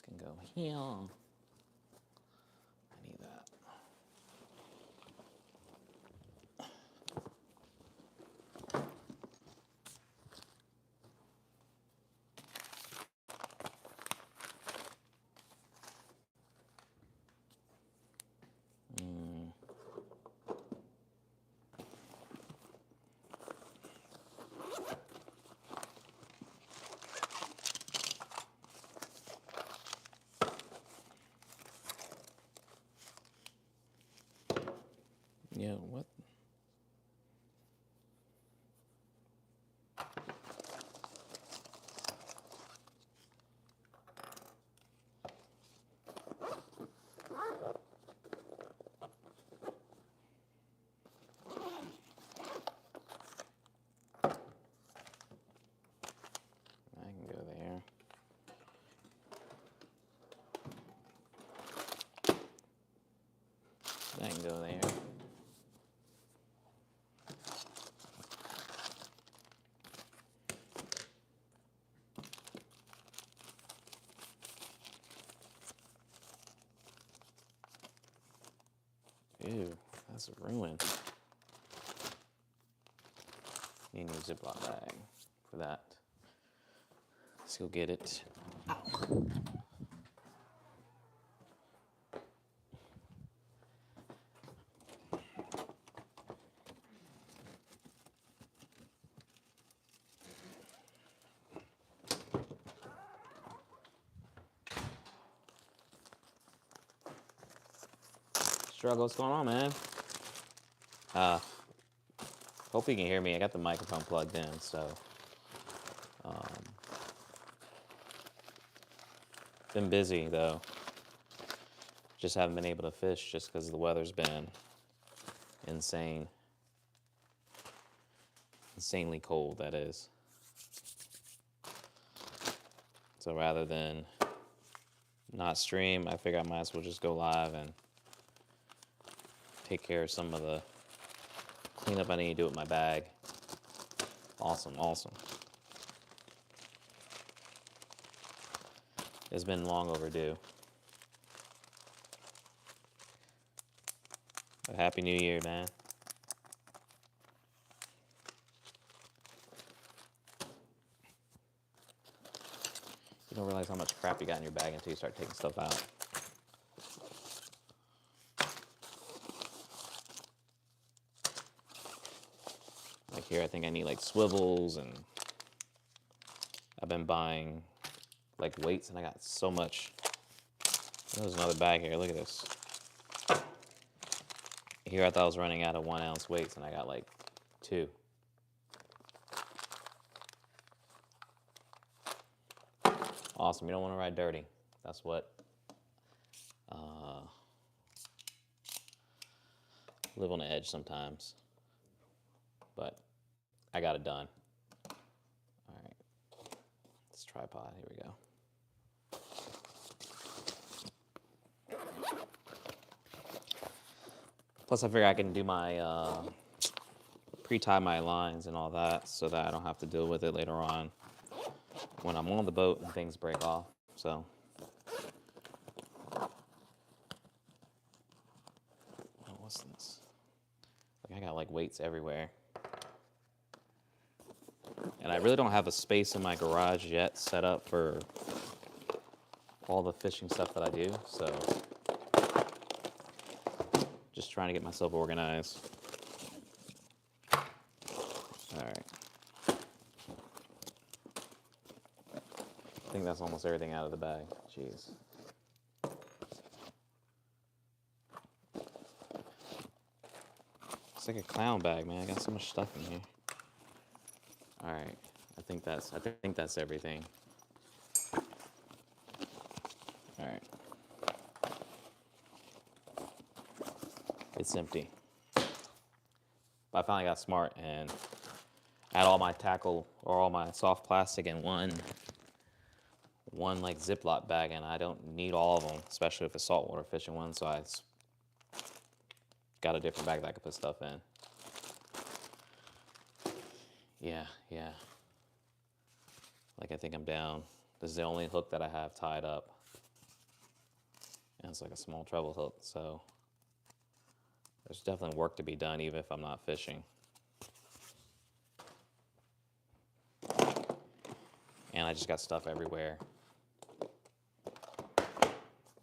This can go here. I need that. Yeah, what? I can go there. I can go there. Ew, that's a ruin. Need a new Ziploc bag for that. Let's go get it. Ow. Struggle, what's going on, man? Hope you can hear me. I got the microphone plugged in, so been busy though. Just haven't been able to fish just because the weather's been insane. Insanely cold, that is. So rather than not stream, I figure I might as well just go live and take care of some of the cleanup I need to do with my bag. Awesome, awesome. It's been long overdue. A Happy New Year, man. You don't realize how much crap you got in your bag until you start taking stuff out. Like here, I think I need like swivels, and I've been buying like weights, and I got so much. There's another bag here. Look at this. Here I thought I was running out of 1 ounce weights, and I got like 2. Awesome. You don't want to ride dirty. That's what live on the edge sometimes. But I got it done. All right. This tripod. Here we go. Plus, I figure I can do my pre-tie my lines and all that, so that I don't have to deal with it later on when I'm on the boat and things break off. So, oh, what's this? Like, I got like weights everywhere, and I really don't have a space in my garage yet set up for all the fishing stuff that I do. So, just trying to get myself organized. All right. I think that's almost everything out of the bag. Jeez. It's like a clown bag, man. I got so much stuff in here. All right. I think that's everything. All right. It's empty. But I finally got smart and had all my tackle or all my soft plastic in one like Ziploc bag, and I don't need all of them, especially if it's saltwater fishing one. So I got a different bag that I can put stuff in. Yeah. Like I think I'm down. This is the only hook that I have tied up. And it's like a small treble hook, so there's definitely work to be done even if I'm not fishing. And I just got stuff everywhere.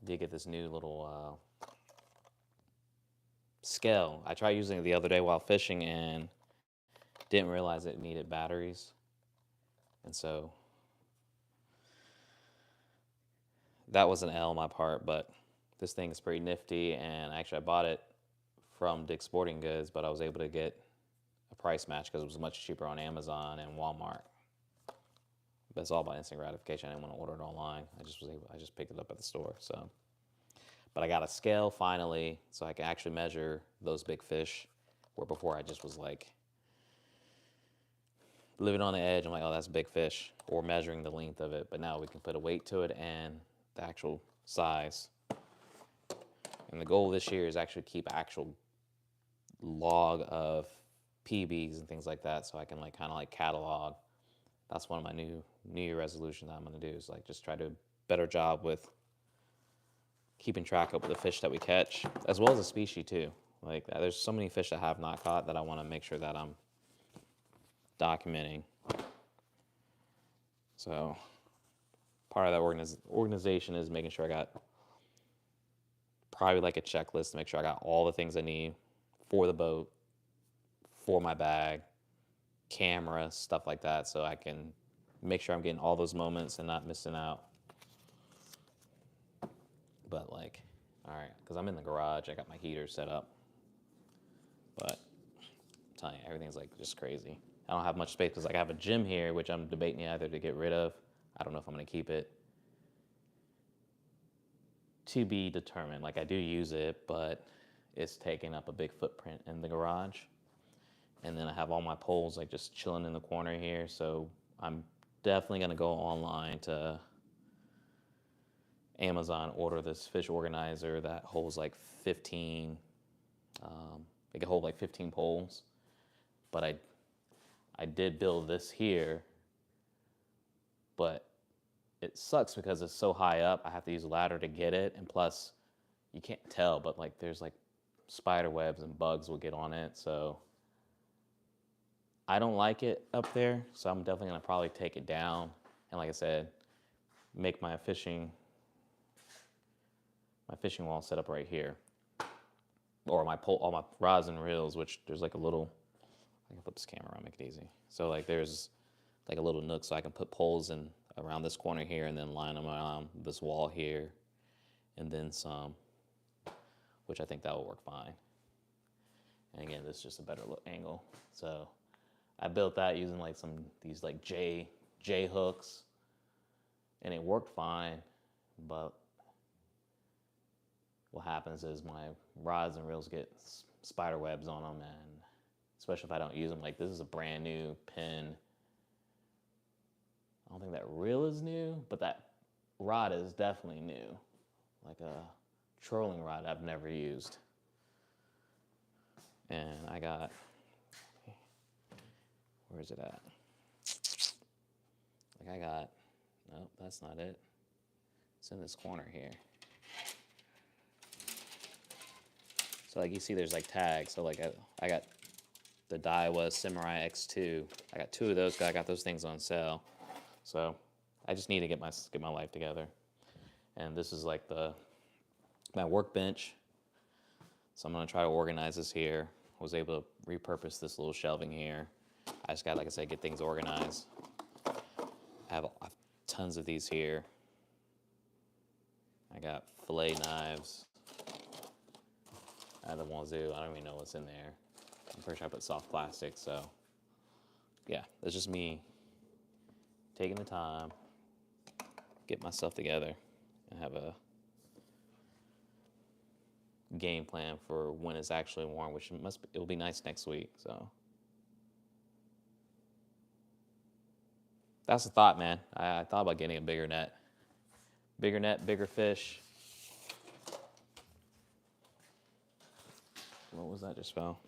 Did get this new little scale. I tried using it the other day while fishing and didn't realize it needed batteries. And so that was an L on my part, but this thing is pretty nifty. And actually I bought it from Dick's Sporting Goods, but I was able to get a price match because it was much cheaper on Amazon and Walmart. But it's all by instant gratification. I didn't want to order it online. I just picked it up at the store. So, but I got a scale finally, so I can actually measure those big fish. Where before I just was like living on the edge. I'm like, oh, that's a big fish, or measuring the length of it. But now we can put a weight to it and the actual size. And the goal this year is actually keep actual log of PBs and things like that, so I can like kind of like catalog. That's one of my New Year resolutions that I'm going to do, is like just try to do a better job with keeping track of the fish that we catch, as well as the species too. Like there's so many fish that I have not caught that I want to make sure that I'm documenting. So part of that organization is making sure I got probably like a checklist to make sure I got all the things I need for the boat, for my bag, camera, stuff like that, so I can make sure I'm getting all those moments and not missing out. But like, all right, because I'm in the garage, I got my heater set up, but I'm telling you, everything's like just crazy. I don't have much space because like I have a gym here, which I'm debating either to get rid of. I don't know if I'm going to keep it. To be determined. Like I do use it, but it's taking up a big footprint in the garage. And then I have all my poles like just chilling in the corner here. So I'm definitely going to go online to Amazon, order this fish organizer that holds like 15, it can hold like 15 poles. But I did build this here, but it sucks because it's so high up. I have to use a ladder to get it. And plus, you can't tell, but like there's like spider webs and bugs will get on it. So I don't like it up there. So I'm definitely going to probably take it down. And like I said, make my fishing wall set up right here. Or my pole, all my rods and reels, which there's like a little, I can flip this camera around, make it easy. So like there's like a little nook so I can put poles in around this corner here and then line them around this wall here and then some, which I think that will work fine. And again, this is just a better angle. So I built that using like these like J hooks, and it worked fine, but what happens is my rods and reels get spider webs on them, and especially if I don't use them. Like this is a brand new pin. I don't think that reel is new, but that rod is definitely new. Like a trolling rod I've never used. And I got, where is it at? Like I got, nope, that's not it. It's in this corner here. So like you see there's like tags. So like I got the Daiwa Samurai X2. I got 2 of those. I got those things on sale. So I just need to get my life together. And this is like my workbench. So I'm gonna try to organize this here. I was able to repurpose this little shelving here. I just got, like I said, get things organized. I have tons of these here. I got fillet knives. I have the wazoo. I don't even know what's in there. I'm pretty sure I put soft plastic, so yeah, it's just me taking the time, get myself together, and have a game plan for when it's actually warm, which it'll be nice next week. So that's the thought, man. I thought about getting a bigger net, bigger fish. What was that just fell?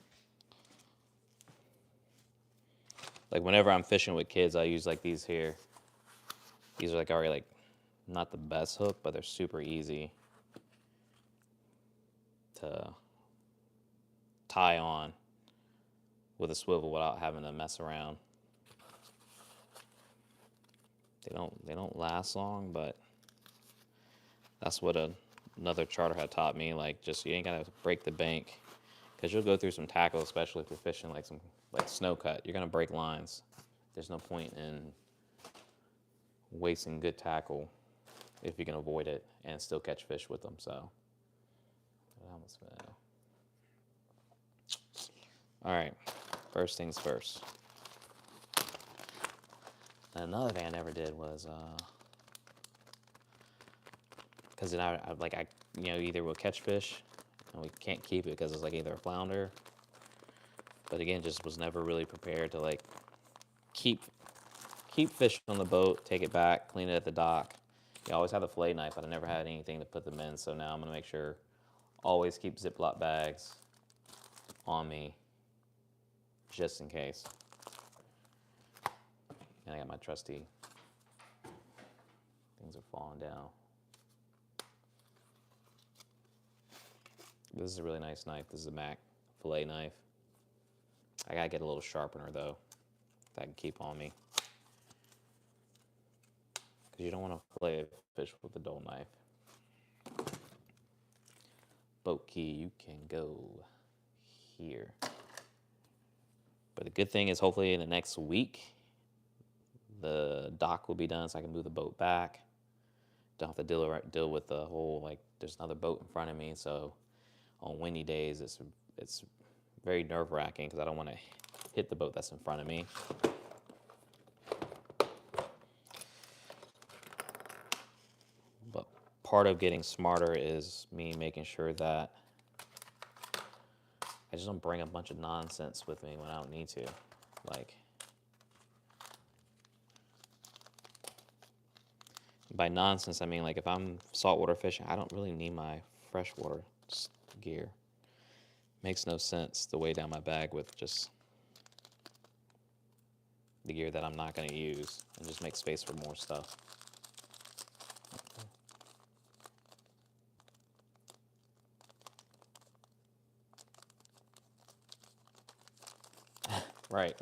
Like whenever I'm fishing with kids, I use like these here. These are like already like not the best hook, but they're super easy. to tie on with a swivel without having to mess around. They don't last long, but that's what another charter had taught me. Like, just you ain't gotta break the bank, because you'll go through some tackle, especially if you're fishing like some snow cut. You're gonna break lines. There's no point in wasting good tackle if you can avoid it and still catch fish with them. So, I almost fell. All right, first things first. And another thing I never did was, because then I either will catch fish and we can't keep it because it's like either a flounder. But again, just was never really prepared to like keep fish on the boat, take it back, clean it at the dock. You always have the fillet knife, but I never had anything to put them in. So now I'm gonna make sure always keep Ziploc bags on me just in case. And I got my trusty, things are falling down. This is a really nice knife. This is a Mac fillet knife. I gotta get a little sharpener though that I can keep on me, because you don't want to fillet a fish with a dull knife. Boat key, you can go here. But the good thing is, hopefully in the next week, the dock will be done, so I can move the boat back. Don't have to deal with the whole, like, there's another boat in front of me. So on windy days, it's very nerve-wracking because I don't want to hit the boat that's in front of me. But part of getting smarter is me making sure that I just don't bring a bunch of nonsense with me when I don't need to. Like, by nonsense, I mean, like, if I'm saltwater fishing, I don't really need my freshwater gear. Makes no sense to weigh down my bag with just the gear that I'm not going to use, and just make space for more stuff.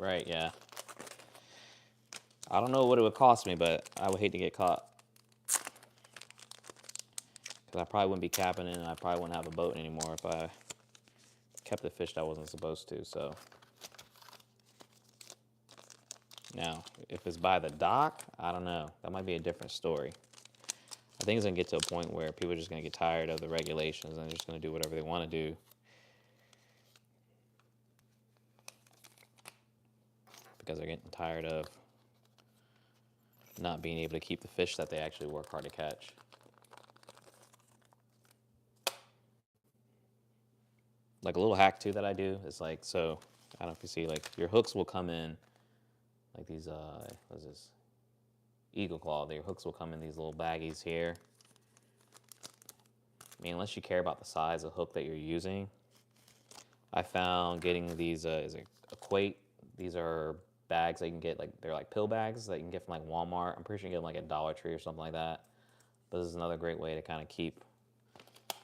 Right, yeah. I don't know what it would cost me, but I would hate to get caught. Because I probably wouldn't be capping it, and I probably wouldn't have a boat anymore if I kept the fish that I wasn't supposed to. So now, if it's by the dock, I don't know. That might be a different story. I think it's going to get to a point where people are just going to get tired of the regulations and they're just going to do whatever they want to do. Because they're getting tired of not being able to keep the fish that they actually work hard to catch. Like, a little hack too that I do is like, so I don't know if you see, like, your hooks will come in like these, what is this? Eagle Claw. Your hooks will come in these little baggies here. I mean, unless you care about the size of hook that you're using. I found getting these, is it Equate? These are bags that you can get, like, they're like pill bags that you can get from like Walmart. I'm pretty sure you can get them like at Dollar Tree or something like that. But this is another great way to kind of keep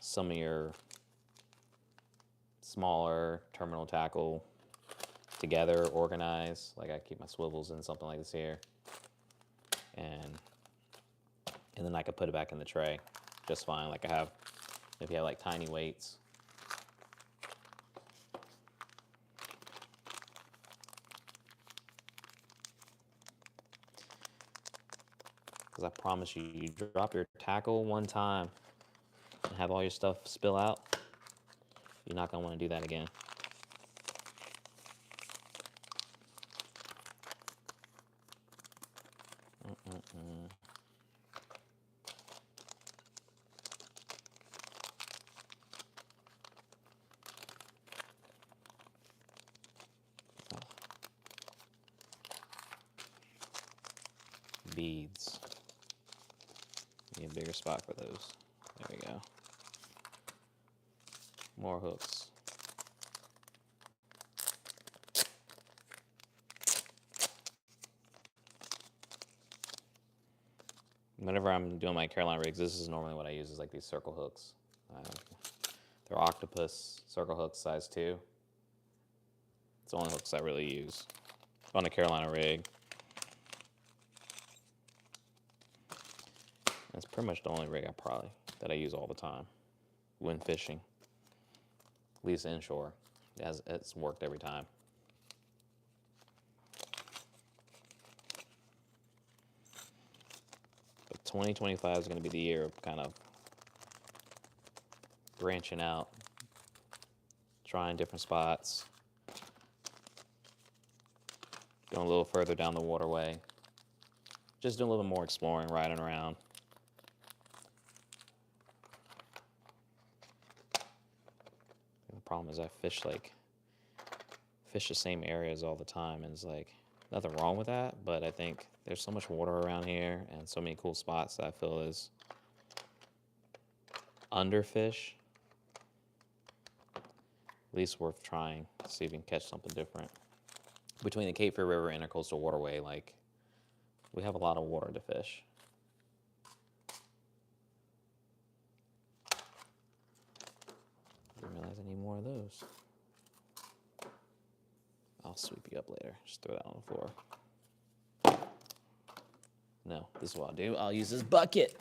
some of your smaller terminal tackle together, organized. Like, I keep my swivels in something like this here, and then I could put it back in the tray just fine. Like, I have, if you have like tiny weights. Because I promise you, you drop your tackle one time and have all your stuff spill out, you're not gonna want to do that again. Beads. Need a bigger spot for those. There we go. More hooks. Whenever I'm doing my Carolina rigs, this is normally what I use, is like these circle hooks. They're octopus circle hook size 2. It's the only hooks I really use on a Carolina rig. That's pretty much the only rig that I use all the time when fishing. At least inshore. It's worked every time. But 2025 is going to be the year of kind of branching out, trying different spots, going a little further down the waterway, just doing a little more exploring, riding around. The problem is I fish the same areas all the time, and it's like nothing wrong with that, but I think there's so much water around here and so many cool spots that I feel is underfish. At least worth trying to see if you can catch something different. Between the Cape Fear River and Intercoastal Waterway, like, we have a lot of water to fish. Didn't realize I need more of those. I'll sweep you up later. Just throw that on the floor. No, this is what I'll do. I'll use this bucket.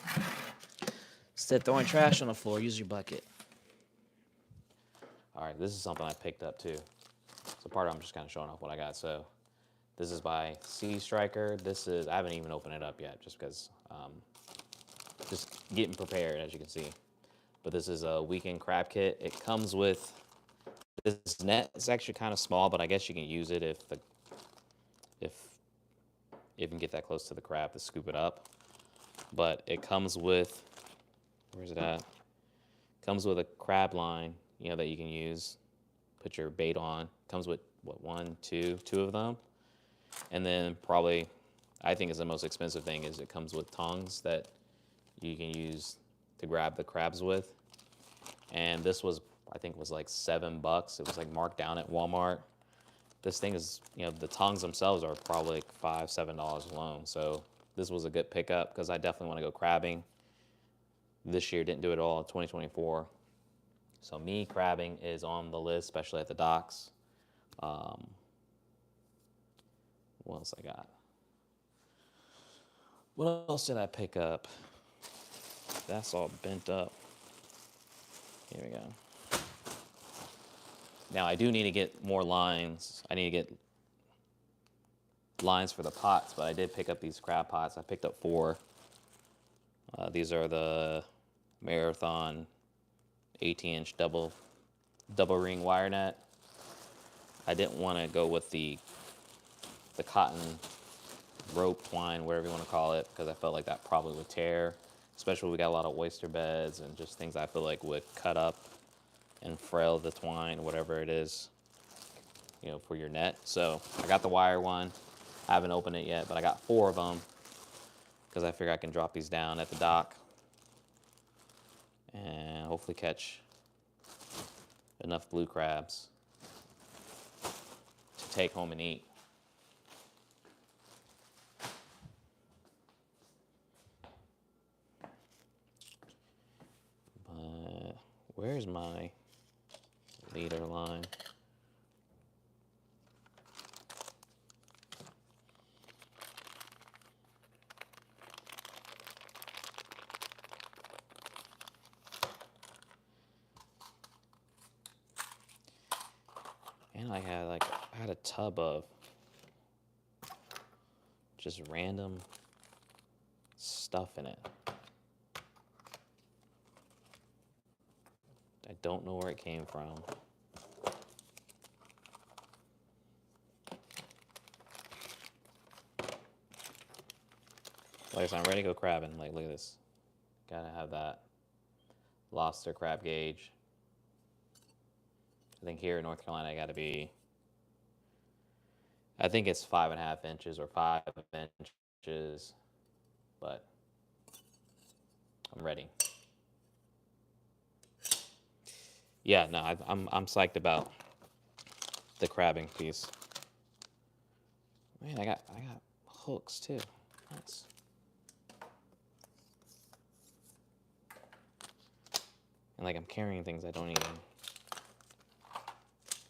Instead of throwing trash on the floor, use your bucket. All right, this is something I picked up too. So part of I'm just kind of showing off what I got. So this is by Sea Striker. I haven't even opened it up yet just because just getting prepared, as you can see. But this is a weekend crab kit. It comes with this net. It's actually kind of small, but I guess you can use it if you can get that close to the crab to scoop it up. But it comes with, where's it at? Comes with a crab line, that you can use, put your bait on. Comes with two of them. And then probably, I think is the most expensive thing is it comes with tongs that you can use to grab the crabs with. And this was, I think was like $7. It was like marked down at Walmart. This thing is, the tongs themselves are probably like $5, $7 alone. So this was a good pickup because I definitely want to go crabbing. This year didn't do it all, 2024. So me crabbing is on the list, especially at the docks. What else I got? What else did I pick up? That's all bent up. Here we go. Now I do need to get more lines. I need to get lines for the pots, but I did pick up these crab pots. I picked up 4. These are the Marathon 18-inch double ring wire net. I didn't want to go with the cotton rope twine, whatever you want to call it, because I felt like that probably would tear, especially we got a lot of oyster beds and just things I feel like would cut up and frail the twine, whatever it is, for your net. So I got the wire one. I haven't opened it yet, but I got 4 of them because I figure I can drop these down at the dock and hopefully catch enough blue crabs to take home and eat. But where's my leader line? And I had a tub of just random stuff in it. I don't know where it came from. Like I said, I'm ready to go crabbing. Like, look at this. Gotta have that lobster crab gauge. I think here in North Carolina, I gotta be, I think it's 5.5 inches or 5 inches, but I'm ready. Yeah, no, I'm psyched about the crabbing piece. Man, I got hooks too. Nice. And And like I'm carrying things I don't even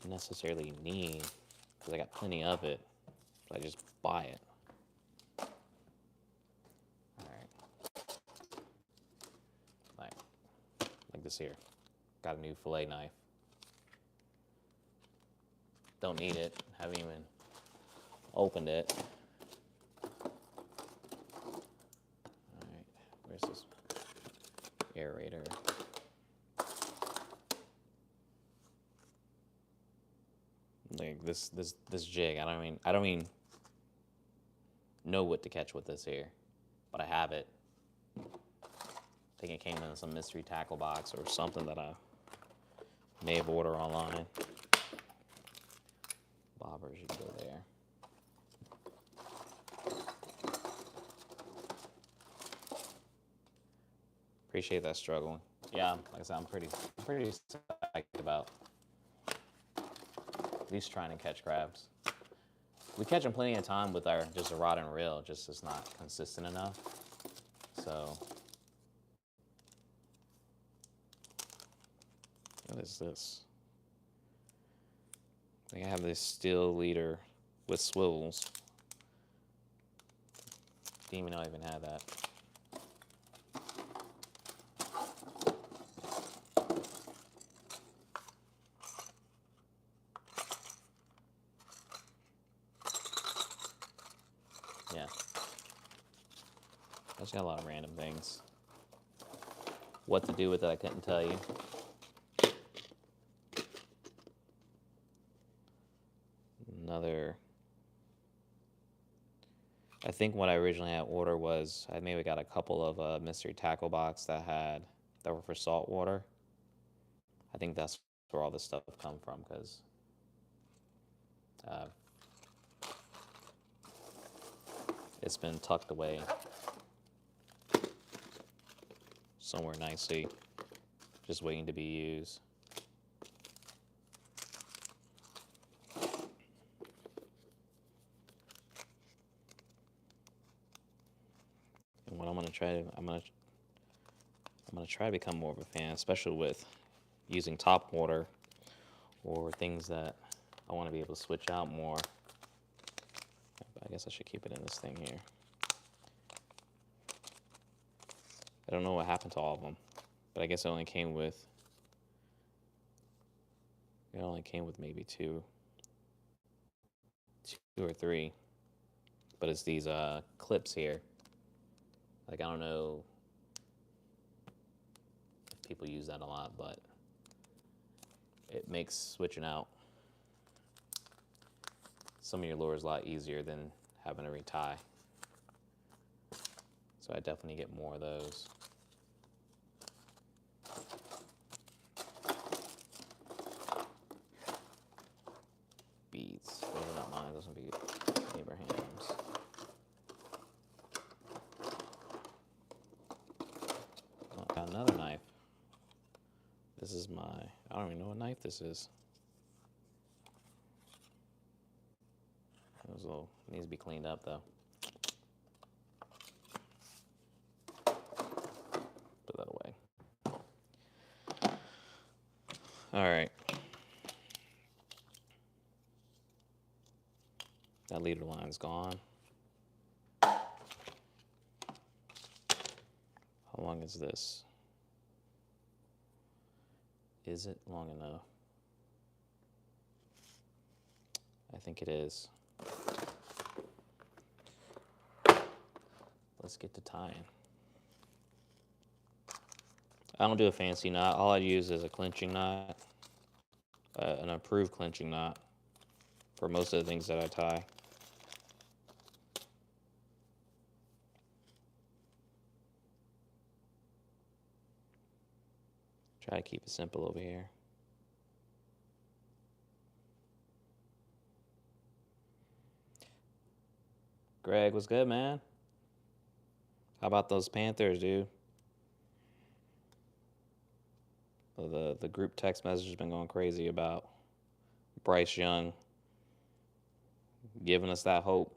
necessarily need because I got plenty of it. So I just buy it. All right. Like this here. Got a new fillet knife. Don't need it. Haven't even opened it. Alright, where's this aerator? Like this jig, I don't even know what to catch with this here, but I have it. I think it came in some mystery tackle box or something that I may have ordered online. Bobbers, you can go there. Appreciate that struggle. Yeah, like I said, I'm pretty psyched about at least trying to catch crabs. We catch them plenty of time with our just a rod and reel, just it's not consistent enough. So, what is this? I think I have this steel leader with swivels. Didn't even know I even had that. Yeah. I just got a lot of random things. What to do with it, I couldn't tell you. Another. I think what I originally had ordered was I maybe got a couple of mystery tackle box that were for salt water. I think that's where all this stuff come from because it's been tucked away somewhere nicely, just waiting to be used. And what I'm gonna try to become more of a fan, especially with using top water or things that I want to be able to switch out more. I guess I should keep it in this thing here. I don't know what happened to all of them, but I guess it only came with maybe two or three. But it's these clips here. Like I don't know if people use that a lot, but it makes switching out some of your lures a lot easier than having to retie. So I definitely get more of those. Beads. Those are not mine. Those will be Abraham's. Oh, got another knife. This is I don't even know what knife this is. It needs to be cleaned up though. Put that away. All right. That leader line's gone. How long is this? Is it long enough? I think it is. Let's get to tying. I don't do a fancy knot. All I use is a clinching knot, an approved clinching knot for most of the things that I tie. Try to keep it simple over here. Greg, what's good, man? How about those Panthers, dude? The group text message has been going crazy about Bryce Young giving us that hope.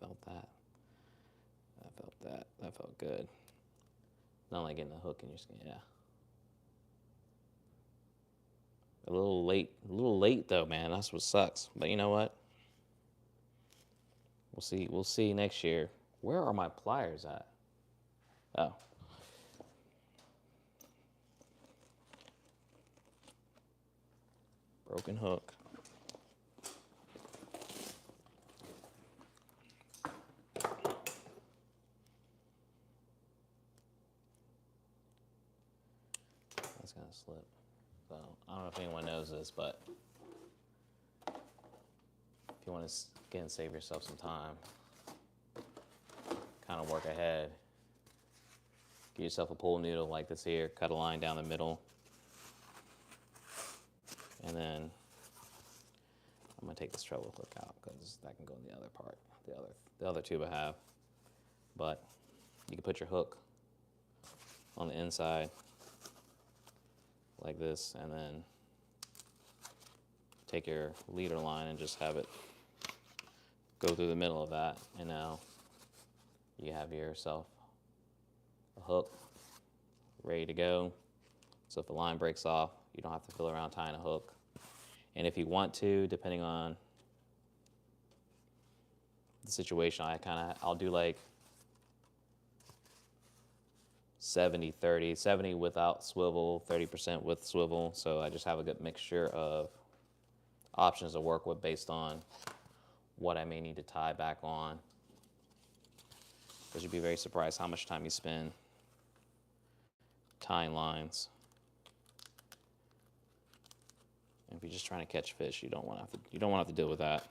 felt that. I felt that. That felt good. Not like getting a hook in your skin. Yeah. A little late. A little late though, man. That's what sucks. But you know what? We'll see. We'll see next year. Where are my pliers at? Oh. Broken hook. That's gonna slip. So I don't know if anyone knows this, but if you want to again save yourself some time, kind of work ahead. Get yourself a pool noodle like this here. Cut a line down the middle, and then I'm gonna take this treble hook out because that can go in the other part, the other tube I have. But you can put your hook on the inside like this, and then take your leader line and just have it go through the middle of that, and now you have yourself a hook ready to go. So if the line breaks off, you don't have to fill around tying a hook. And if you want to, depending on the situation, I'll do like 70-30, 70 without swivel, 30% with swivel. So I just have a good mixture of options to work with based on what I may need to tie back on. Because you'd be very surprised how much time you spend tying lines. And if you're just trying to catch fish, you don't want to have to deal with that.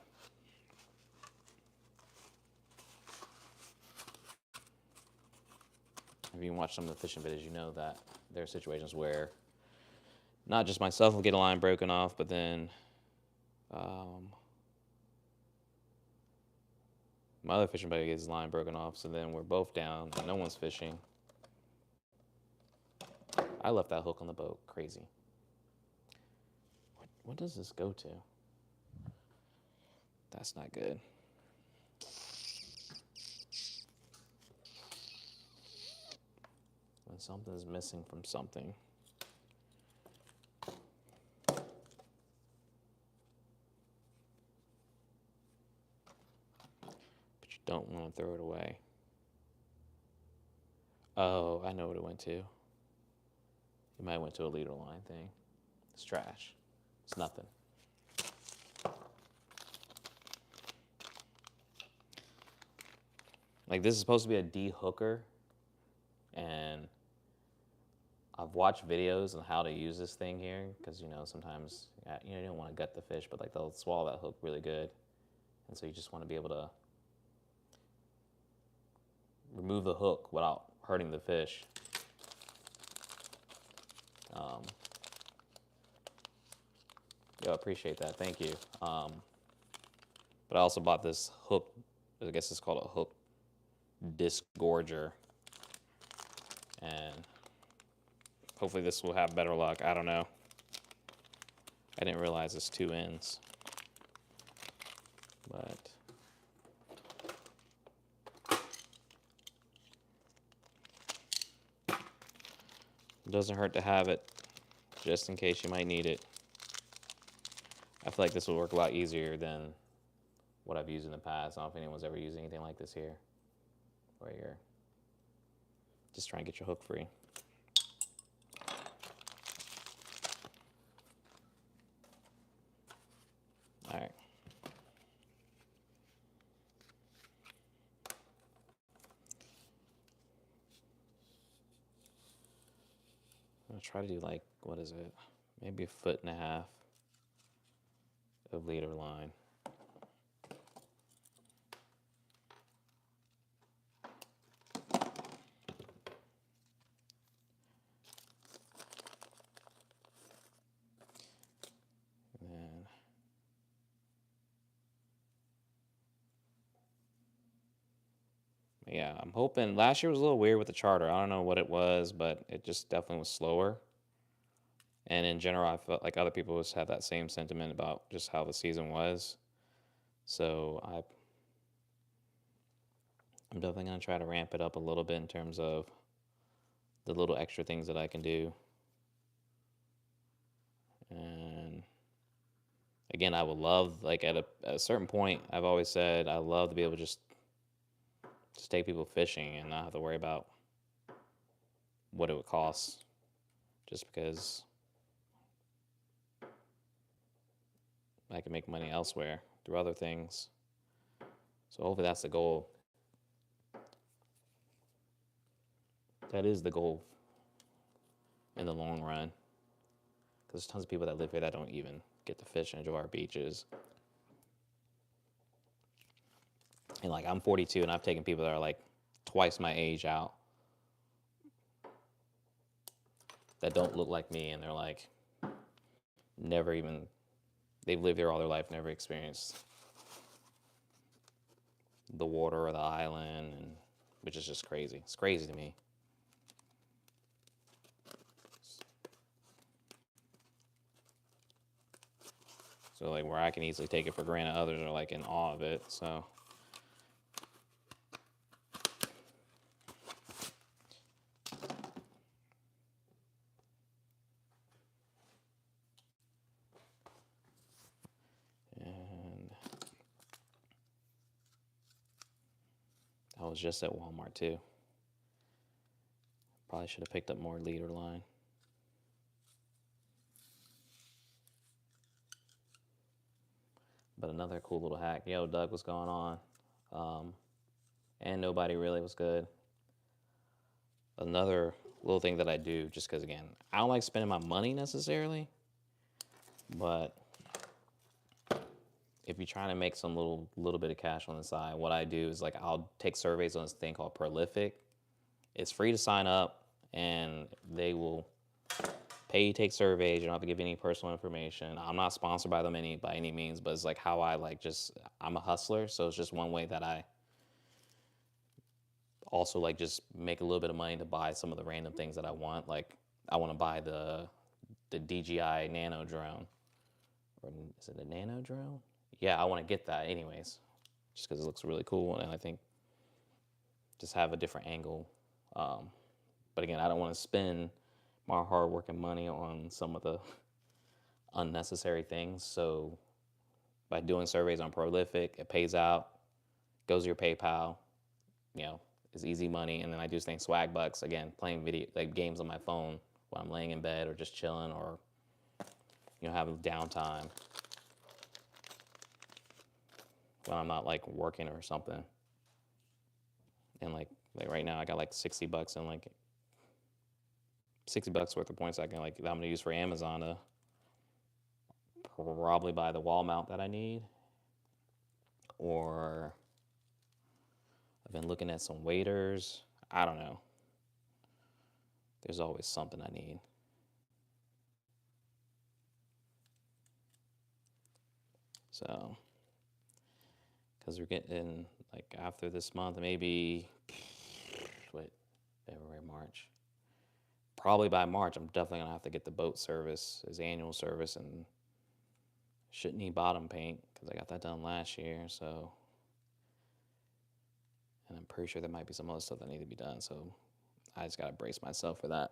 If you watch some of the fishing videos, you know that there are situations where not just myself will get a line broken off, but then my other fishing buddy gets his line broken off, so then we're both down and no one's fishing. I left that hook on the boat. Crazy. What does this go to? That's not good. When something's missing from something. But you don't want to throw it away. Oh, I know what it went to. It might have went to a leader line thing. It's trash. It's nothing. Like, this is supposed to be a dehooker, and I've watched videos on how to use this thing here, because you know sometimes you don't want to gut the fish, but like they'll swallow that hook really good, and so you just want to be able to remove the hook without hurting the fish. Yo, appreciate that. Thank you. But I also bought this hook. I guess it's called a hook disgorger, and hopefully this will have better luck. I don't know. I didn't realize it's 2 ends, but it doesn't hurt to have it just in case you might need it. I feel like this will work a lot easier than what I've used in the past. I don't know if anyone's ever used anything like this here, where you're just trying to get your hook free. All right. I'm gonna try to do like, what is it? Maybe 1.5 feet of leader line. And yeah, I'm hoping. Last year was a little weird with the charter. I don't know what it was, but it just definitely was slower. And in general, I felt like other people just had that same sentiment about just how the season was. So I'm definitely going to try to ramp it up a little bit in terms of the little extra things that I can do. And again, I would love, like at a certain point, I've always said I love to be able to just take people fishing and not have to worry about what it would cost, just because I can make money elsewhere through other things. So hopefully that's the goal. That is the goal in the long run. Because there's tons of people that live here that don't even get to fish and enjoy our beaches. And like I'm 42 and I've taken people that are like twice my age out that don't look like me, and they're like never even, they've lived here all their life, never experienced the water or the island, and which is just crazy. It's crazy to me. So like where I can easily take it for granted, others are like in awe of it. So and I was just at Walmart too. Probably should have picked up more leader line. But another cool little hack. Yo, Doug, what's going on? And nobody really was good. Another little thing that I do, just because again, I don't like spending my money necessarily, but if you're trying to make some little bit of cash on the side, what I do is like I'll take surveys on this thing called Prolific. It's free to sign up, and they will pay you to take surveys. You don't have to give any personal information. I'm not sponsored by them by any means, but it's like how I like just, I'm a hustler, so it's just one way that I also like just make a little bit of money to buy some of the random things that I want. Like I want to buy the DJI Nano drone, or is it a Nano drone? Yeah, I want to get that anyways, just because it looks really cool, and I think just have a different angle. But again, I don't want to spend my hard working money on some of the unnecessary things. So by doing surveys on Prolific, it pays out, goes to your PayPal, you know, it's easy money. And then I do things swag bucks, again, playing video like games on my phone while I'm laying in bed or just chilling, or having downtime when I'm not like working or something. And like right now I got like 60 bucks and like 60 bucks worth of points I can like that I'm gonna use for Amazon to probably buy the wall mount that I need. Or I've been looking at some waders. I don't know. There's always something I need. So, because we're getting like after this month, maybe February, March. Probably by March, I'm definitely gonna have to get the boat service, his annual service, and shouldn't need bottom paint because I got that done last year. So, and I'm pretty sure there might be some other stuff that need to be done. So, I just gotta brace myself for that.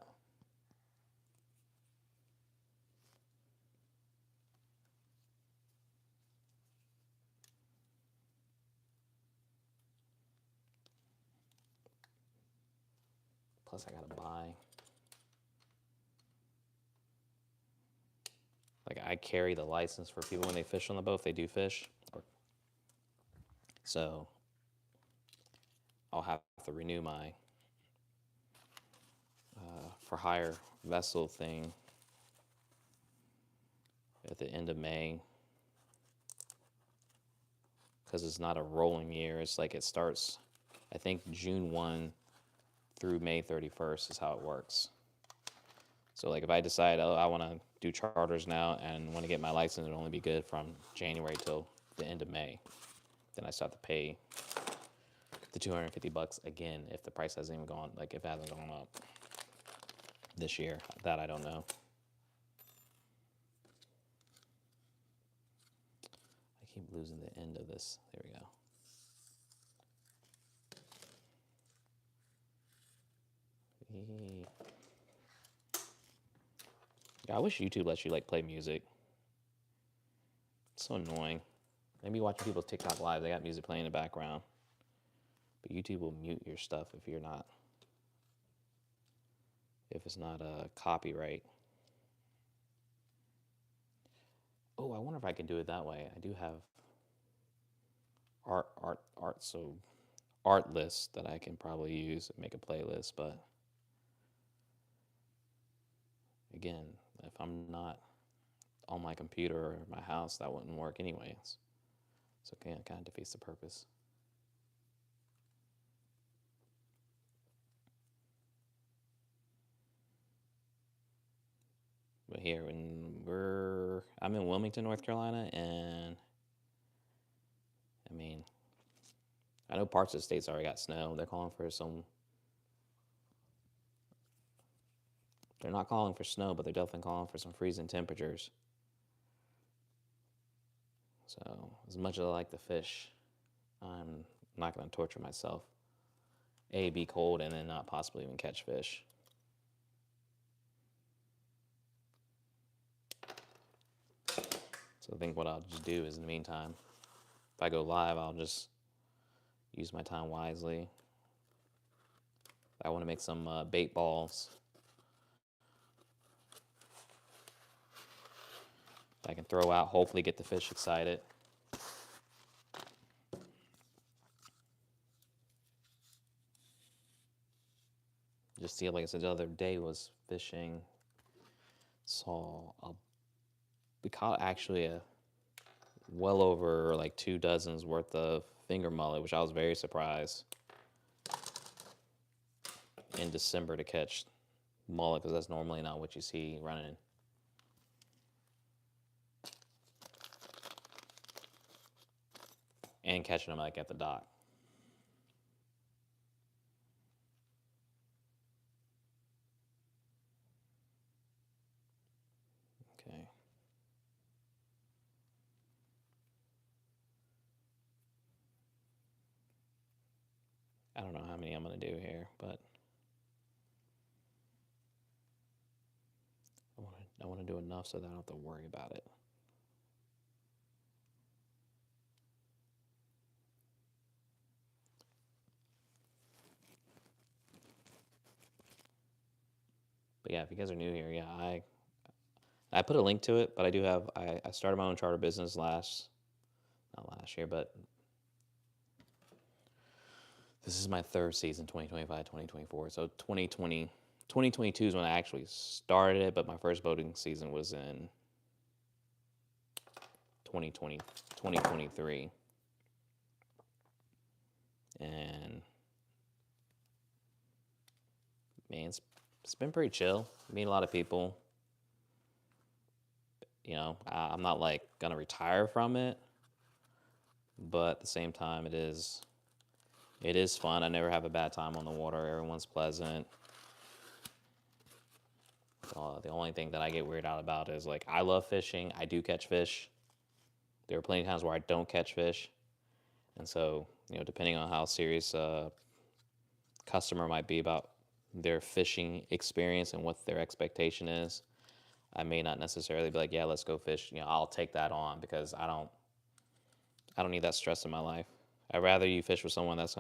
Plus, I gotta buy. Like I carry the license for people when they fish on the boat, if they do fish. So I'll have to renew my for hire vessel thing at the end of May, because it's not a rolling year. It's like it starts, I think June 1 through May 31st is how it works. So like if I decide, oh, I want to do charters now and want to get my license, it'll only be good from January till the end of May. Then I still have to pay the 250 bucks again if the price hasn't even gone, like if it hasn't gone up this year. That I don't know. I keep losing the end of this. There we go. Yeah, I wish YouTube lets you like play music. It's so annoying. Maybe watching people's TikTok live, they got music playing in the background. But YouTube will mute your stuff if it's not a copyright. Oh, I wonder if I can do it that way. I do have so art lists that I can probably use and make a playlist, but again, if I'm not on my computer or my house, that wouldn't work anyways. So again, it kind of defeats the purpose. But here, I'm in Wilmington, North Carolina, and I mean, I know parts of the states already got snow. They're not calling for snow, but they're definitely calling for some freezing temperatures. So as much as I like to fish, I'm not going to torture myself. Be cold and then not possibly even catch fish. So I think what I'll just do is in the meantime, if I go live, I'll just use my time wisely. I want to make some bait balls. I can throw out, hopefully get the fish excited. Just see, like I said the other day, was fishing. We caught actually well over like 2 dozens worth of finger mullet, which I was very surprised in December to catch mullet, because that's normally not what you see running. And catching them like at the dock. Okay. I don't know how many I'm going to do here, but I want to do enough so that I don't have to worry about it. But yeah, if you guys are new here, yeah, I put a link to it, but I do have I started my own charter business not last year, but this is my third season, 2025, 2024. So 2022 is when I actually started it, but my first boating season was in 2023. And man, it's been pretty chill. Meet a lot of people. You know, I'm not like gonna retire from it, but at the same time, it is fun. I never have a bad time on the water. Everyone's pleasant. The only thing that I get weirded out about is, like, I love fishing. I do catch fish. There are plenty of times where I don't catch fish, and so, you know, depending on how serious a customer might be about their fishing experience and what their expectation is, I may not necessarily be like, yeah, let's go fish. You know, I'll take that on because I don't need that stress in my life. I'd rather you fish with someone that's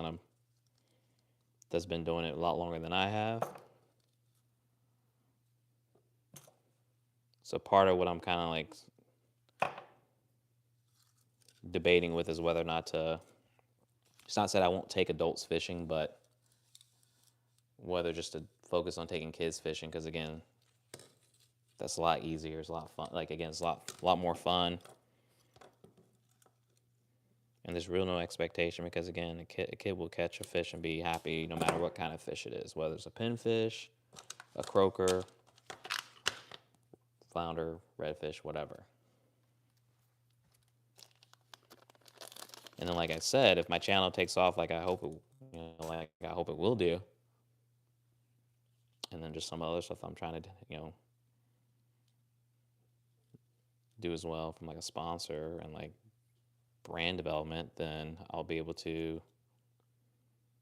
been doing it a lot longer than I have. So part of what I'm kind of like debating with is whether or not to. It's not said I won't take adults fishing, but whether just to focus on taking kids fishing, because again, that's a lot easier. It's a lot of fun. Like, again, it's a lot more fun. And there's real no expectation because, again, a kid will catch a fish and be happy no matter what kind of fish it is, whether it's a pinfish, a croaker, flounder, redfish, whatever. And then, like I said, if my channel takes off, like I hope it will do, and then just some other stuff I'm trying to, do as well from like a sponsor and like brand development, then I'll be able to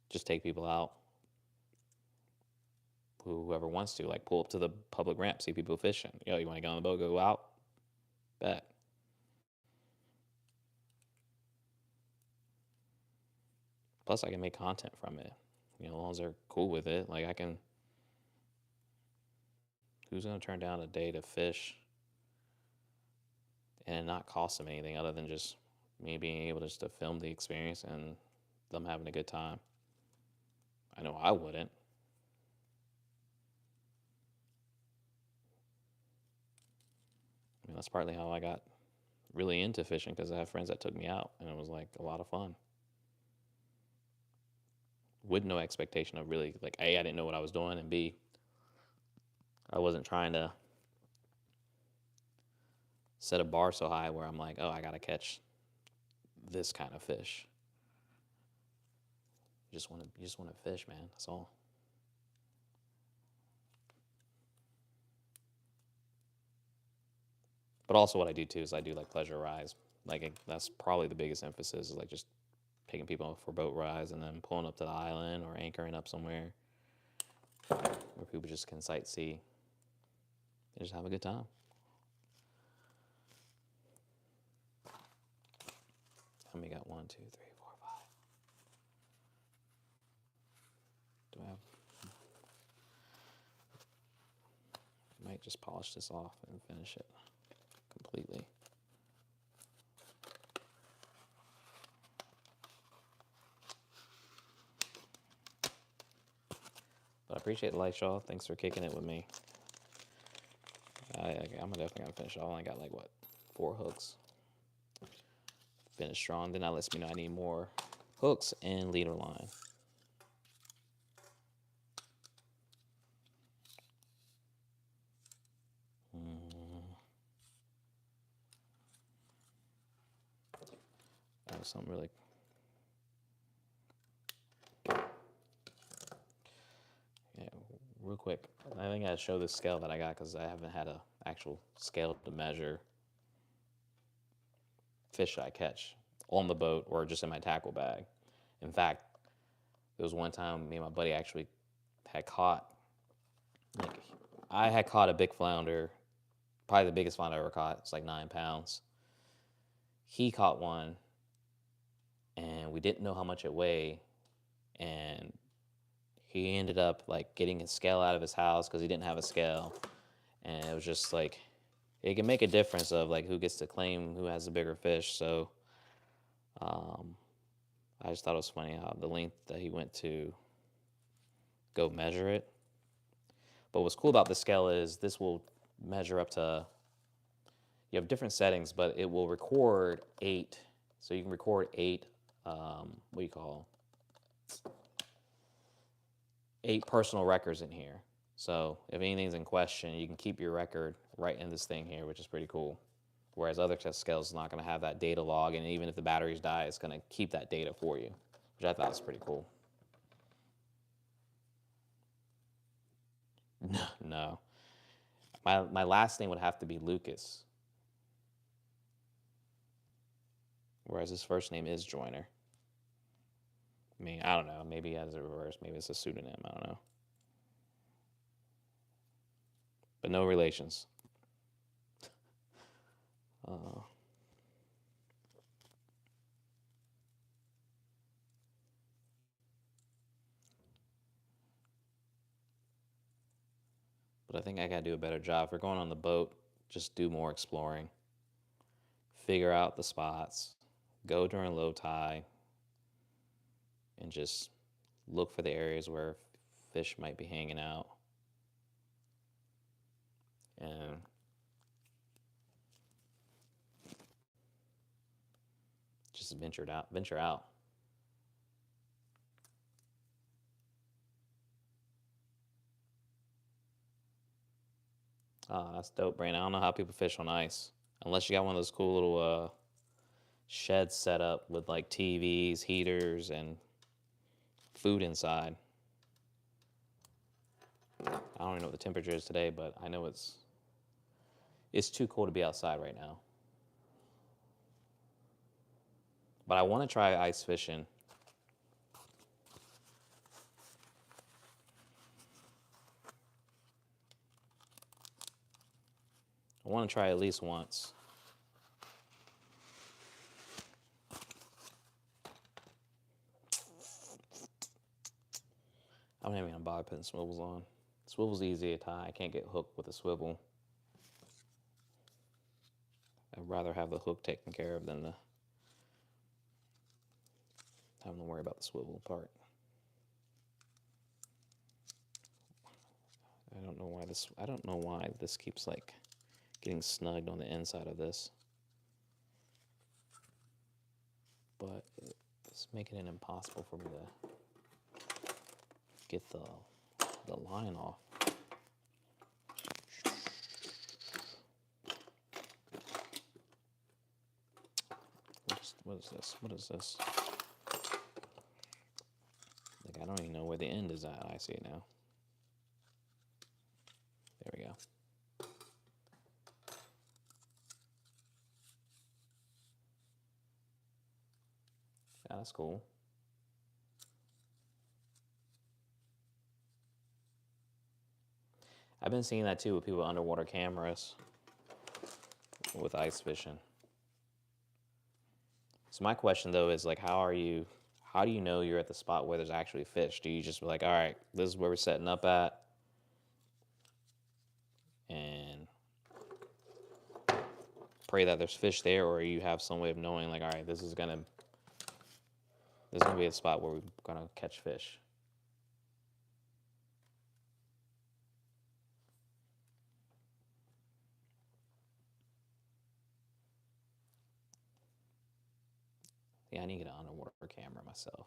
just take people out whoever wants to, like pull up to the public ramp, see people fishing. Yo, you want to get on the boat, go out? Bet. Plus, I can make content from it. You know, as long as they're cool with it. Like, I can. Who's going to turn down a day to fish and not cost them anything other than just me being able just to film the experience and them having a good time? I know I wouldn't. I mean, that's partly how I got really into fishing, because I have friends that took me out, and it was like a lot of fun. With no expectation of really, like, A, I didn't know what I was doing, and B, I wasn't trying to set a bar so high where I'm like, oh, I gotta catch this kind of fish. You just want to fish, man. That's all. But also, what I do too is I do like pleasure rides. Like, that's probably the biggest emphasis, is like just taking people for boat rides and then pulling up to the island or anchoring up somewhere where people just can sightsee and just have a good time. How many got? 1, 2, 3, 4, 5. Do I have? I might just polish this off and finish it completely. But I appreciate the likes, y'all. Thanks for kicking it with me. I'm definitely gonna finish it all. I got like what, 4 hooks. Finish strong. Then that lets me know I need more hooks and leader line. That was something really. Yeah, real quick. I think I show this scale that I got because I haven't had an actual scale to measure fish I catch on the boat or just in my tackle bag. In fact, there was one time me and my buddy actually had caught, like, I had caught a big flounder, probably the biggest flounder I ever caught. It's like 9 pounds. He caught one, and we didn't know how much it weighed, and he ended up like getting his scale out of his house because he didn't have a scale, and it was just like, it can make a difference of like who gets to claim who has the bigger fish. So I just thought it was funny how the length that he went to go measure it. But what's cool about the scale is this will measure up to, you have different settings, but it will record 8. So you can record 8, what do you call, 8 personal records in here. So if anything's in question, you can keep your record right in this thing here, which is pretty cool. Whereas other test scales is not going to have that data log, and even if the batteries die, it's going to keep that data for you, which I thought was pretty cool. No. My last name would have to be Lucas, whereas his first name is Joyner. I mean, I don't know. Maybe he has a reverse. Maybe it's a pseudonym. I don't know. But no relations. But I think I got to do a better job. If we're going on the boat, just do more exploring. Figure out the spots. Go during low tide. And just look for the areas where fish might be hanging out. And just venture out. Oh, that's dope, Brandon. I don't know how people fish on ice. Unless you got one of those cool little sheds set up with like TVs, heaters, and food inside. I don't even know what the temperature is today, but I know it's too cold to be outside right now. But I want to try ice fishing. I want to try at least once. I'm not even gonna bother putting swivels on. Swivel's easy to tie. I can't get hooked with a swivel. I'd rather have the hook taken care of than having to worry about the swivel part. I don't know why this keeps like getting snugged on the inside of this. But it's making it impossible for me to get the line off. What is this? What is this? Like, I don't even know where the end is at. I see it now. There we go. Yeah, that's cool. I've been seeing that too with people with underwater cameras with ice fishing. So my question though is like, how do you know you're at the spot where there's actually fish? Do you just be like, all right, this is where we're setting up at, and pray that there's fish there, or you have some way of knowing like, all right, this is gonna be a spot where we're gonna catch fish? Yeah, I need to get an underwater camera myself.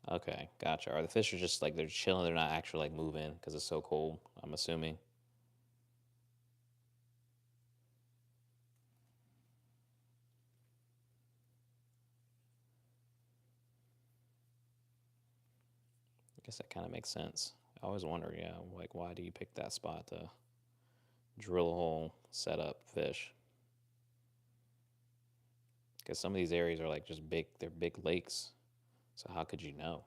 Okay, gotcha. Are the fish are just like they're chilling? They're not actually like moving because it's so cold, I'm assuming. I guess that kind of makes sense. I always wonder, yeah, like why do you pick that spot to drill a hole, set up fish? Because some of these areas are like just big, they're big lakes. So how could you know?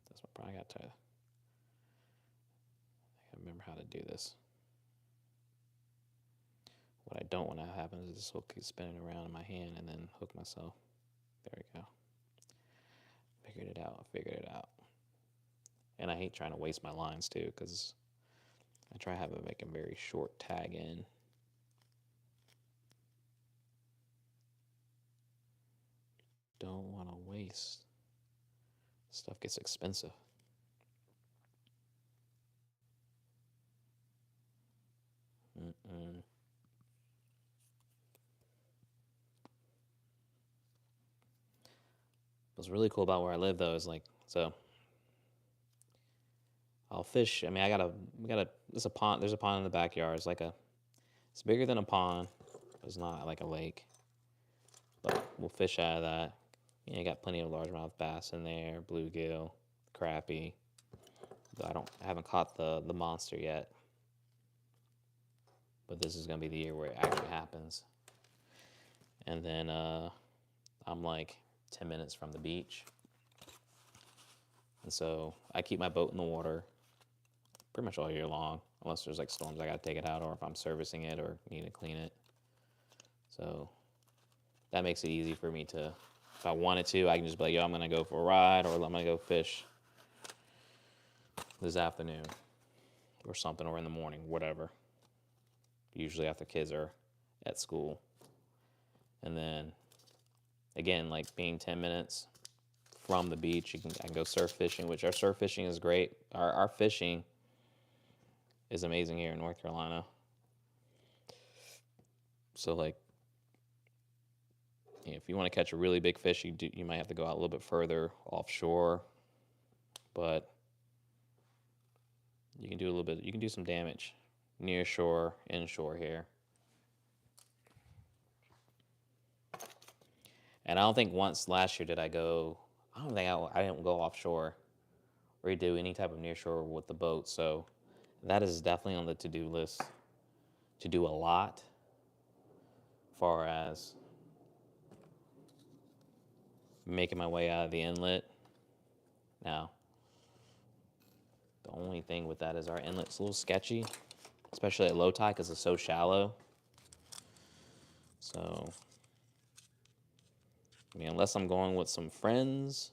That's what probably got to. I remember how to do this. What I don't want to happen is this hook keeps spinning around in my hand and then hook myself. There we go. Figured it out. And I hate trying to waste my lines too, because I try having to make a very short tag in. Don't want to waste. Stuff gets expensive. What's really cool about where I live though is like, so I'll fish. I mean, there's a pond in the backyard. It's bigger than a pond. It's not like a lake, but we'll fish out of that. You got plenty of largemouth bass in there, bluegill, crappie. I haven't caught the monster yet, but this is gonna be the year where it actually happens. And then I'm like 10 minutes from the beach, and so I keep my boat in the water pretty much all year long, unless there's like storms I gotta take it out, or if I'm servicing it or need to clean it. So that makes it easy for me to, if I wanted to, I can just be like, yo, I'm gonna go for a ride, or I'm gonna go fish this afternoon or something, or in the morning, whatever. Usually after kids are at school. And then again, like being 10 minutes from the beach, I can go surf fishing, which our surf fishing is great. Our fishing is amazing here in North Carolina. So like, if you want to catch a really big fish, you might have to go out a little bit further offshore, but you can do some damage near shore, inshore here. And I don't think once last year did I go, I don't think I didn't go offshore or do any type of near shore with the boat. So that is definitely on the to-do list to do a lot, far as making my way out of the inlet. Now, the only thing with that is our inlet's a little sketchy, especially at low tide because it's so shallow. So, I mean, unless I'm going with some friends,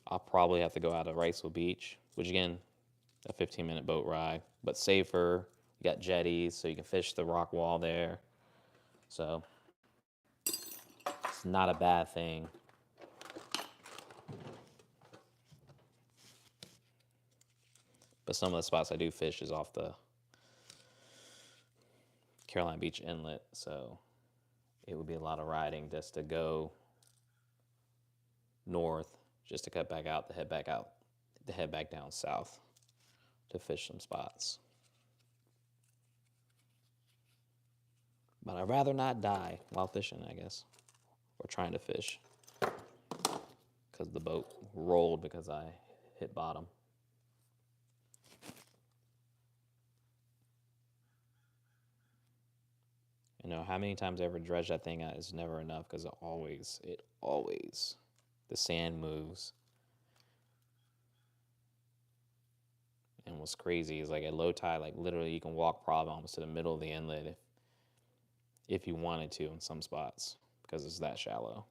I'll probably have to go out to Riceville Beach, which again, a 15-minute boat ride, but safer. You got jetties, so you can fish the rock wall there. So it's not a bad thing. But some of the spots I do fish is off the Carolina Beach Inlet, so it would be a lot of riding just to go north, just to cut back out, to head back out, to head back down south to fish some spots. But I'd rather not die while fishing, I guess, or trying to fish, because the boat rolled because I hit bottom. You know, how many times I ever dredge that thing out is never enough, because it always, the sand moves. And what's crazy is, like, at low tide, like, literally you can walk probably almost to the middle of the inlet if you wanted to in some spots, because it's that shallow.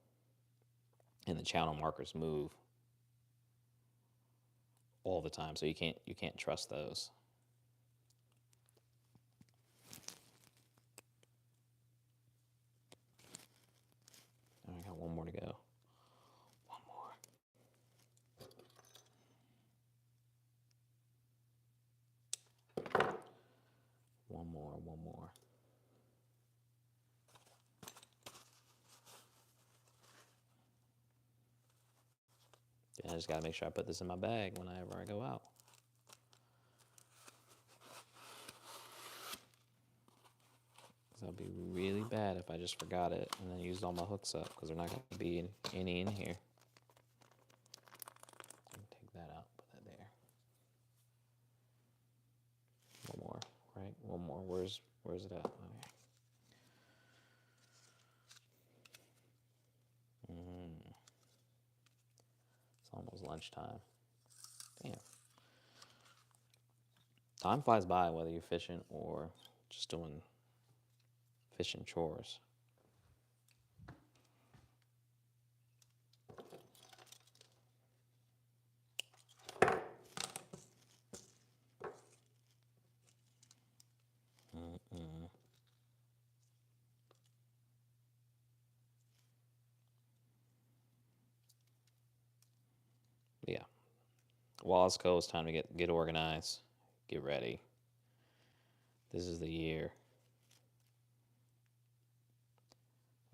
And the channel markers move all the time, so you can't trust those. I got one more to go. One more. One more. Then I just gotta make sure I put this in my bag whenever I go out. That'd be really bad if I just forgot it and then used all my hooks up, because they're not going to be any in here. Take that out, put that there. One more, right? One more. Where's it at? Okay. It's almost lunchtime. Damn. Time flies by whether you're fishing or just doing fishing chores. Yeah. Wallace Cove, it's time to get organized, get ready. This is the year.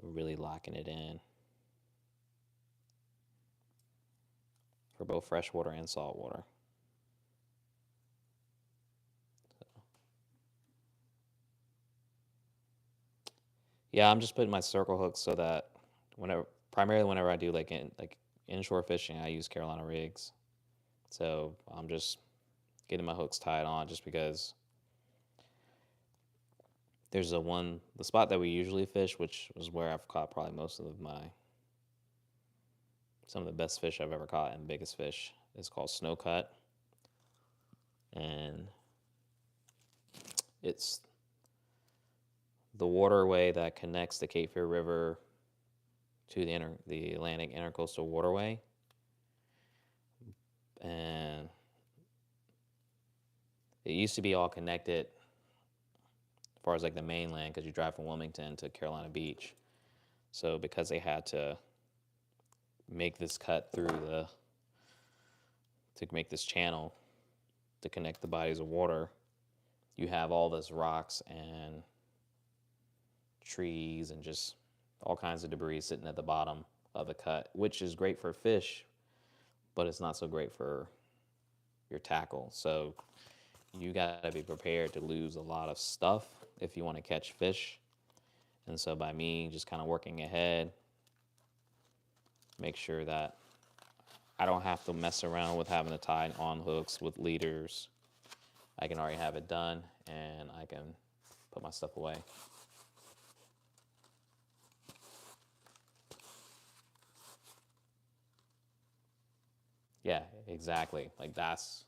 We're really locking it in for both freshwater and saltwater. Yeah, I'm just putting my circle hooks so that primarily whenever I do like inshore fishing, I use Carolina rigs. So I'm just getting my hooks tied on, just because there's the spot that we usually fish, which was where I've caught probably most of some of the best fish I've ever caught and biggest fish, is called Snowcut. And it's the waterway that connects the Cape Fear River to the Atlantic Intercoastal Waterway. And it used to be all connected as far as like the mainland, because you drive from Wilmington to Carolina Beach. So because they had to make this cut through to make this channel to connect the bodies of water, you have all those rocks and trees and just all kinds of debris sitting at the bottom of the cut, which is great for fish, but it's not so great for your tackle. So you got to be prepared to lose a lot of stuff if you want to catch fish. And so by me just kind of working ahead, make sure that I don't have to mess around with having to tie on hooks with leaders. I can already have it done and I can put my stuff away. Yeah, exactly. Like that's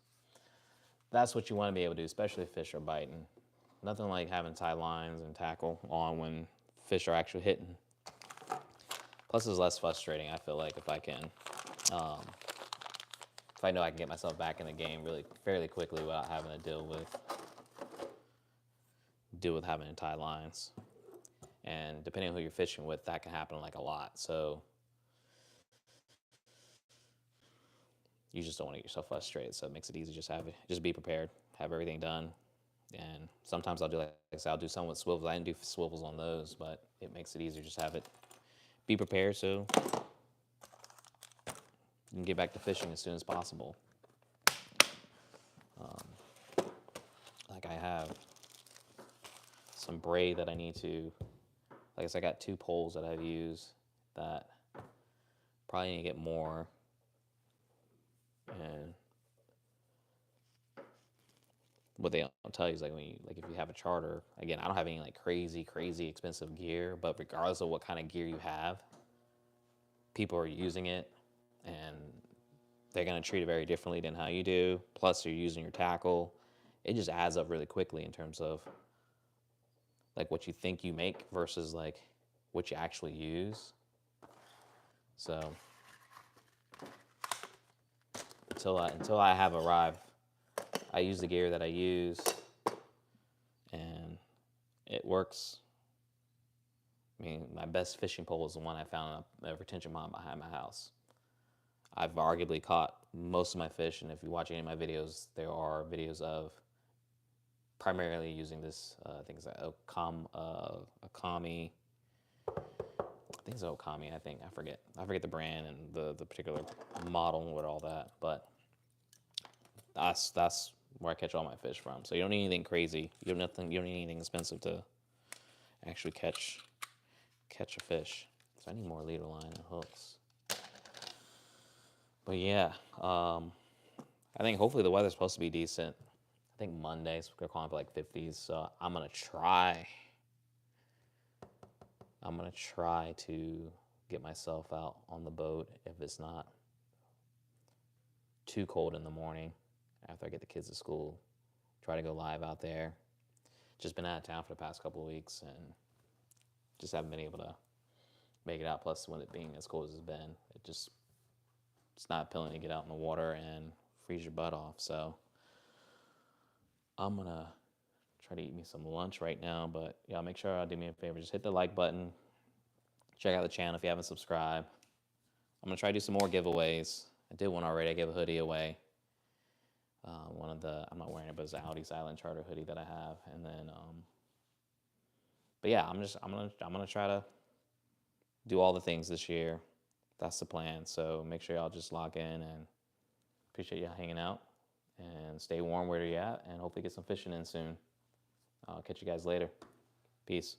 what you want to be able to do, especially if fish are biting. Nothing like having tie lines and tackle on when fish are actually hitting. Plus, it's less frustrating. I feel like um, if I know I can get myself back in the game really fairly quickly without having to deal with having to tie lines. And depending on who you're fishing with, that can happen like a lot. So you just don't want to get yourself frustrated. So it makes it easy. Just be prepared, have everything done. And sometimes I'll do like I said, I'll do some with swivels. I didn't do swivels on those, but it makes it easier. Just have it, be prepared so you can get back to fishing as soon as possible. Like I have some braid that I need to, like I said, I got 2 poles that I've used that probably need to get more. And what they don't tell you is like if you have a charter, again, I don't have any like crazy expensive gear, but regardless of what kind of gear you have, people are using it and they're going to treat it very differently than how you do. Plus, you're using your tackle. It just adds up really quickly in terms of like what you think you make versus like what you actually use. So until I have arrived, I use the gear that I use, and it works. I mean, my best fishing pole is the one I found in a retention pond behind my house. I've arguably caught most of my fish, and if you watch any of my videos, there are videos of primarily using this. I think it's Okami. I think it's Okami. I forget the brand and the particular model with all that, but that's where I catch all my fish from. So you don't need anything crazy. You don't need anything expensive to actually catch a fish. So I need more leader line and hooks. But yeah, I think hopefully the weather's supposed to be decent. I think Monday's we're calling for like 50s. So I'm gonna try to get myself out on the boat if it's not too cold in the morning after I get the kids to school. Try to go live out there. Just been out of town for the past couple of weeks and just haven't been able to make it out. Plus, when it being as cold as it's been, it's not appealing to get out in the water and freeze your butt off. So I'm gonna try to eat me some lunch right now. But yeah, make sure do me a favor, just hit the like button. Check out the channel if you haven't subscribed. I'm gonna try to do some more giveaways. I did one already. I gave a hoodie away. I'm not wearing it, but it's an Audi Silent Charter hoodie that I have. And then, but yeah, I'm gonna try to do all the things this year. That's the plan. So make sure y'all just log in and appreciate y'all hanging out and stay warm where you're at and hopefully get some fishing in soon. I'll catch you guys later. Peace.